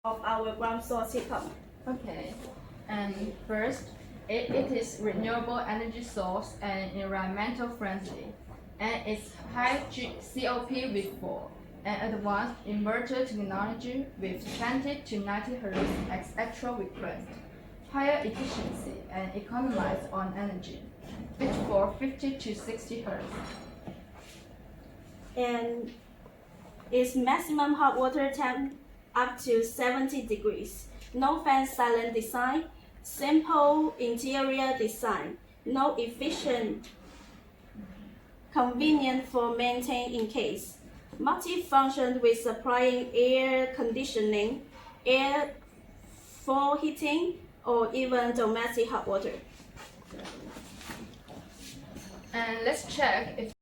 of our ground source heat pump. Okay, and first, it is renewable energy source and environmental friendly, and it's high COP with 4 and advanced inverter technology with 20 to 90 Hz as actual request, higher efficiency and economize on energy, fit for 50 to 60 Hz. And its maximum hot water temp up to 70 degrees. No fan silent design, simple interior design, no efficient, convenient for maintain in case. Multi-function with supplying air conditioning, air floor heating, or even domestic hot water. And let's check if